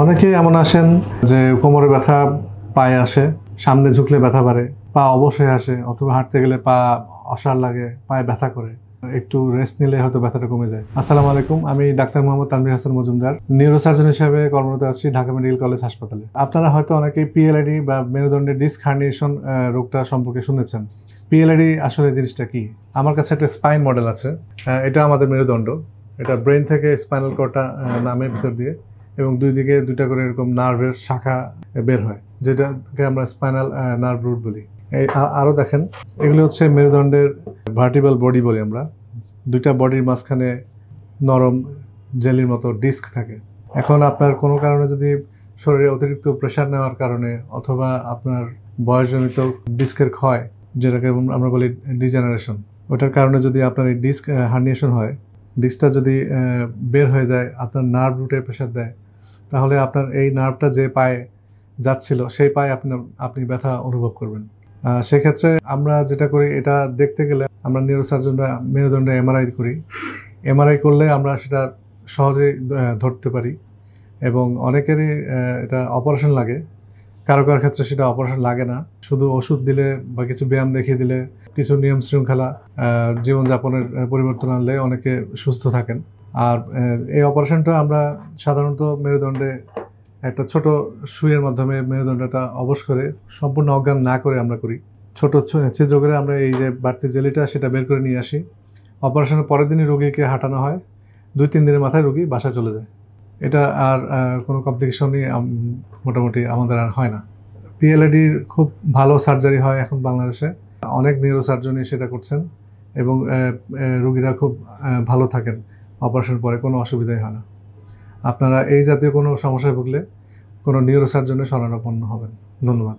অনেকেই এমন আসেন যে কোমরে ব্যথা পায়ে আসে, সামনে ঝুঁকলে ব্যথা বাড়ে, পা অবশ হয়ে আসে, অথবা হাঁটতে গেলে পা অসাড় লাগে, পায়ে ব্যথা করে, একটু রেস্ট নিলে হয়তো ব্যথাটা কমে যায়। আসসালামু আলাইকুম, আমি ডাক্তার মোহাম্মদ তানভীর হাসান মজুমদার, নিউরোসার্জন হিসেবে কর্মরত আছি ঢাকা মেডিকেল কলেজ হাসপাতালে। আপনারা হয়তো অনেকেই পিএলআইডি বা মেরুদণ্ডের ডিস্ক হার্নিয়েশন রোগটা সম্পর্কে শুনেছেন। পিএলআইডি আসলে জিনিসটা কি? আমার কাছে একটা স্পাইন মডেল আছে। এটা আমাদের মেরুদণ্ড, এটা ব্রেন থেকে স্পাইনাল কর্ডটা নামের ভিতর দিয়ে, এবং দুই দিকে দুইটা করে এরকম নার্ভের শাখা বের হয়, যেটাকে আমরা স্পাইনাল নার্ভ রুট বলি। এই আরও দেখেন, এগুলো হচ্ছে মেরুদণ্ডের ভার্টিব্রাল বডি বলি আমরা। দুইটা বডির মাঝখানে নরম জেলির মতো ডিস্ক থাকে। এখন আপনার কোনো কারণে যদি শরীরে অতিরিক্ত প্রেশার নেওয়ার কারণে, অথবা আপনার বয়সজনিত ডিস্কের ক্ষয়, যেটাকে আমরা বলি ডিজেনারেশন, ওটার কারণে যদি আপনার এই ডিস্ক হার্নিয়েশন হয়, ডিস্কটা যদি বের হয়ে যায়, আপনার নার্ভ রুটে প্রেশার দেয়, তাহলে আপনার এই নার্ভটা যে পায়ে যাচ্ছিল সেই পায়ে আপনি ব্যথা অনুভব করবেন। সেক্ষেত্রে আমরা যেটা করি, এটা দেখতে গেলে আমরা নিউরোসার্জনরা মেরুদণ্ডে এমআরআই করি। এমআরআই করলে আমরা সেটা সহজেই ধরতে পারি, এবং অনেকেরই এটা অপারেশন লাগে। কারো কারো ক্ষেত্রে সেটা অপারেশন লাগে না, শুধু ওষুধ দিলে বা কিছু ব্যায়াম দেখিয়ে দিলে, কিছু নিয়ম শৃঙ্খলা জীবনযাপনের পরিবর্তন আনলে অনেকে সুস্থ থাকেন। আর এই অপারেশনটা আমরা সাধারণত মেরুদণ্ডে একটা ছোট সুইয়ের মাধ্যমে মেরুদণ্ডটা অবশ করে, সম্পূর্ণ অজ্ঞান না করে আমরা করি। ছোট ছিদ্র করে আমরা এই যে বাড়তি জেলিটা সেটা বের করে নিয়ে আসি। অপারেশনের পরের দিনই রোগীকে হাঁটানো হয়, 2-3 দিনের মাথায় রোগী বাসায় চলে যায়। এটা আর কোনো কমপ্লিকেশনই মোটামুটি আমাদের আর হয় না। পিএলআইডির খুব ভালো সার্জারি হয় এখন বাংলাদেশে, অনেক নিউরোসার্জনই সেটা করছেন, এবং রোগীরা খুব ভালো থাকেন। অপারেশনের পরে কোনো অসুবিধাই হয় না। আপনারা এই জাতীয় কোনো সমস্যায় ভুগলে কোনো নিউরোসার্জনের শরণাপন্ন হবেন। ধন্যবাদ।